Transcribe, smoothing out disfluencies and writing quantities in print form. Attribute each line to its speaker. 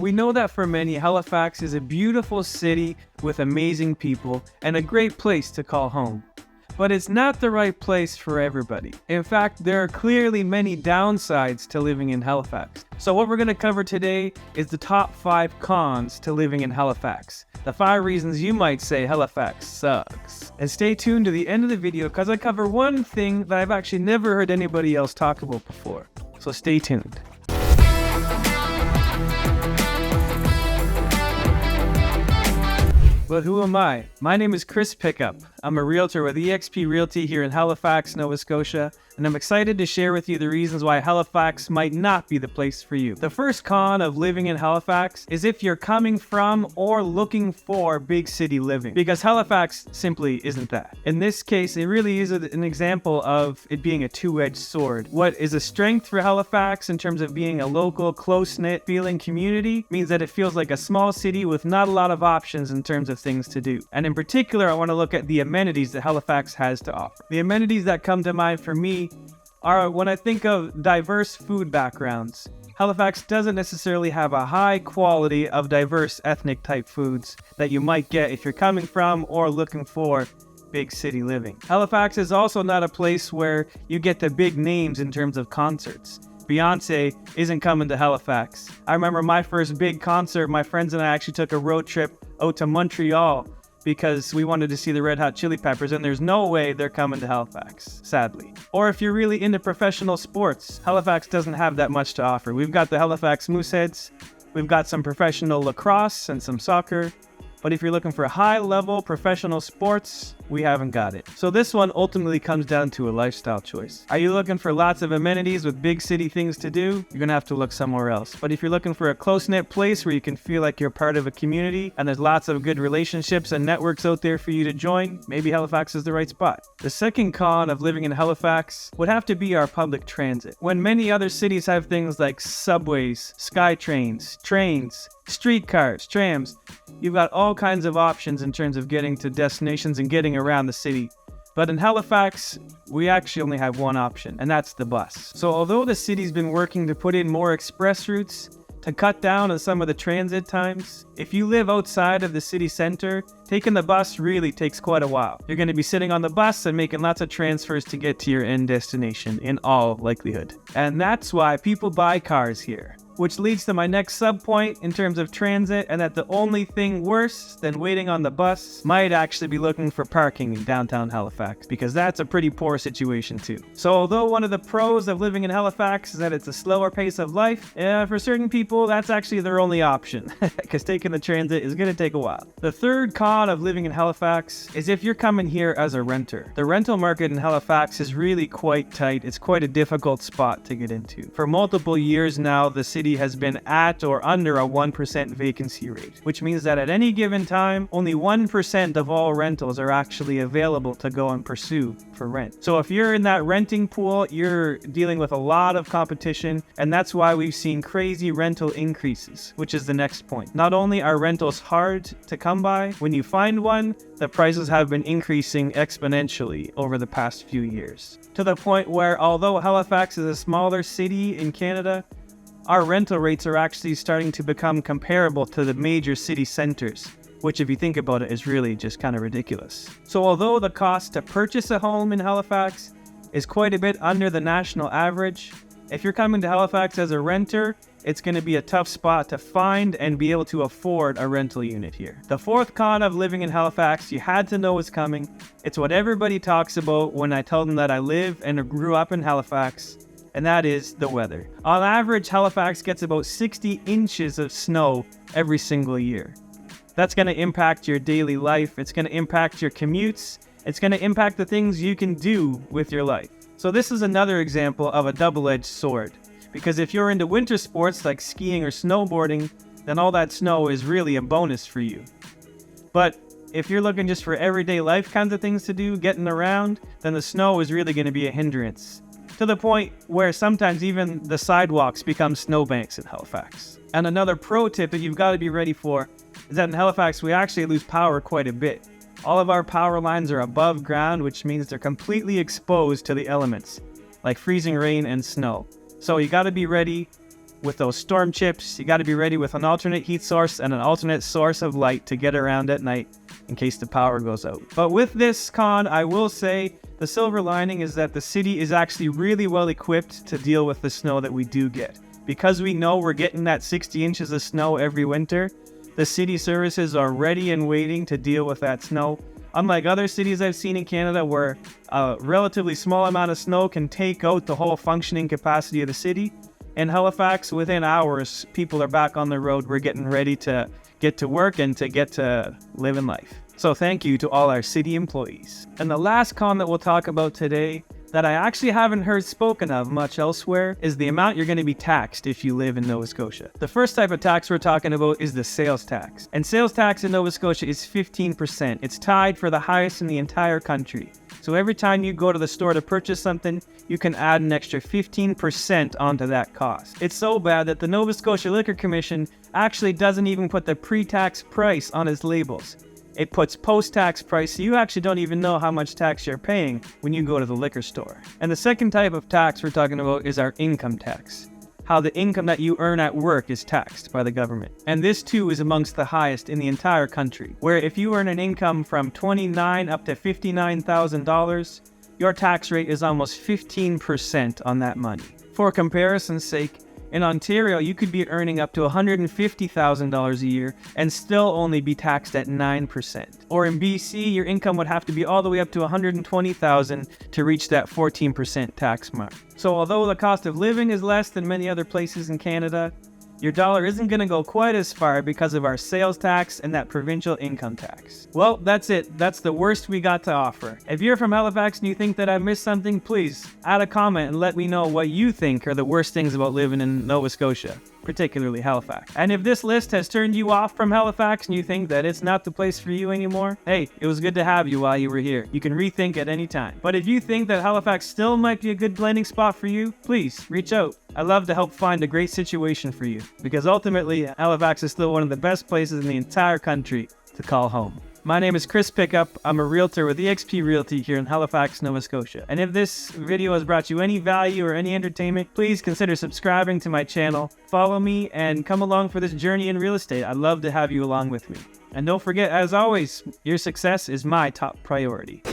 Speaker 1: We know that for many, Halifax is a beautiful city with amazing people and a great place to call home. But it's not the right place for everybody. In fact, there are clearly many downsides to living in Halifax. So what we're going to cover today is the top 5 cons to living in Halifax. The 5 reasons you might say Halifax sucks. And stay tuned to the end of the video because I cover one thing that I've actually never heard anybody else talk about before. So stay tuned. But who am I? My name is Chris Pickup. I'm a realtor with eXp Realty here in Halifax, Nova Scotia, and I'm excited to share with you the reasons why Halifax might not be the place for you. The first con of living in Halifax is if you're coming from or looking for big city living, because Halifax simply isn't that. In this case, it really is an example of it being a two-edged sword. What is a strength for Halifax in terms of being a local, close-knit feeling community means that it feels like a small city with not a lot of options in terms of things to do. And in particular, I want to look at the amenities that Halifax has to offer. The amenities that come to mind for me are when I think of diverse food backgrounds. Halifax doesn't necessarily have a high quality of diverse ethnic type foods that you might get if you're coming from or looking for big city living. Halifax is also not a place where you get the big names in terms of concerts. Beyonce isn't coming to Halifax. I remember my first big concert, my friends and I actually took a road trip out to Montreal because we wanted to see the Red Hot Chili Peppers, and there's no way they're coming to Halifax, sadly. Or if you're really into professional sports, Halifax doesn't have that much to offer. We've got the Halifax Mooseheads, we've got some professional lacrosse and some soccer, but if you're looking for high-level professional sports, we haven't got it. So this one ultimately comes down to a lifestyle choice. Are you looking for lots of amenities with big city things to do? You're gonna have to look somewhere else. But if you're looking for a close-knit place where you can feel like you're part of a community and there's lots of good relationships and networks out there for you to join, maybe Halifax is the right spot. The second con of living in Halifax would have to be our public transit. When many other cities have things like subways, SkyTrains, trains, streetcars, trams, you've got all kinds of options in terms of getting to destinations and getting around the city. But in Halifax, we actually only have one option, and that's the bus. So although the city's been working to put in more express routes to cut down on some of the transit times, if you live outside of the city center, taking the bus really takes quite a while. You're going to be sitting on the bus and making lots of transfers to get to your end destination in all likelihood. And that's why people buy cars here. Which leads to my next sub-point in terms of transit, and that the only thing worse than waiting on the bus might actually be looking for parking in downtown Halifax, because that's a pretty poor situation too. So although one of the pros of living in Halifax is that it's a slower pace of life, for certain people that's actually their only option, because taking the transit is going to take a while. The third con of living in Halifax is if you're coming here as a renter. The rental market in Halifax is really quite tight. It's quite a difficult spot to get into. For multiple years now, the city has been at or under a 1% vacancy rate, which means that at any given time, only 1% of all rentals are actually available to go and pursue for rent. So if you're in that renting pool, you're dealing with a lot of competition, and that's why we've seen crazy rental increases, which is the next point. Not only are rentals hard to come by, when you find one, the prices have been increasing exponentially over the past few years. To the point where, although Halifax is a smaller city in Canada, our rental rates are actually starting to become comparable to the major city centers, which if you think about it is really just kind of ridiculous. So although the cost to purchase a home in Halifax is quite a bit under the national average, if you're coming to Halifax as a renter, it's going to be a tough spot to find and be able to afford a rental unit here. The fourth con of living in Halifax, you had to know was coming. It's what everybody talks about when I tell them that I live and grew up in Halifax, and that is the weather. On average, Halifax gets about 60 inches of snow every single year. That's going to impact your daily life. It's going to impact your commutes. It's going to impact the things you can do with your life. So this is another example of a double-edged sword. Because if you're into winter sports like skiing or snowboarding, then all that snow is really a bonus for you. But if you're looking just for everyday life kinds of things to do, getting around, then the snow is really going to be a hindrance. To the point where sometimes even the sidewalks become snowbanks in Halifax. And another pro tip that you've got to be ready for is that in Halifax we actually lose power quite a bit. All of our power lines are above ground, which means they're completely exposed to the elements, like freezing rain and snow. So you got to be ready with those storm chips. You got to be ready with an alternate heat source and an alternate source of light to get around at night in case the power goes out. But with this con, I will say the silver lining is that the city is actually really well equipped to deal with the snow that we do get. Because we know we're getting that 60 inches of snow every winter, the city services are ready and waiting to deal with that snow. Unlike other cities I've seen in Canada where a relatively small amount of snow can take out the whole functioning capacity of the city, in Halifax, within hours, people are back on the road. We're getting ready to get to work and to get to living life. So thank you to all our city employees. And the last con that we'll talk about today that I actually haven't heard spoken of much elsewhere is the amount you're going to be taxed if you live in Nova Scotia. The first type of tax we're talking about is the sales tax. And sales tax in Nova Scotia is 15%. It's tied for the highest in the entire country. So every time you go to the store to purchase something, you can add an extra 15% onto that cost. It's so bad that the Nova Scotia Liquor Commission actually doesn't even put the pre-tax price on its labels. It puts post-tax price, so you actually don't even know how much tax you're paying when you go to the liquor store. And the second type of tax we're talking about is our income tax. How the income that you earn at work is taxed by the government. And this too is amongst the highest in the entire country, where if you earn an income from $29,000 up to $59,000, your tax rate is almost 15% on that money. For comparison's sake, in Ontario, you could be earning up to $150,000 a year and still only be taxed at 9%. Or in BC, your income would have to be all the way up to $120,000 to reach that 14% tax mark. So although the cost of living is less than many other places in Canada, your dollar isn't going to go quite as far because of our sales tax and that provincial income tax. Well, that's it. That's the worst we got to offer. If you're from Halifax and you think that I missed something, please add a comment and let me know what you think are the worst things about living in Nova Scotia, particularly Halifax. And if this list has turned you off from Halifax and you think that it's not the place for you anymore, hey, it was good to have you while you were here. You can rethink at any time. But if you think that Halifax still might be a good blending spot for you, please reach out. I'd love to help find a great situation for you, because ultimately Halifax is still one of the best places in the entire country to call home. My name is Chris Pickup. I'm a realtor with eXp Realty here in Halifax, Nova Scotia. And if this video has brought you any value or any entertainment, please consider subscribing to my channel, follow me, and come along for this journey in real estate. I'd love to have you along with me. And don't forget, as always, your success is my top priority.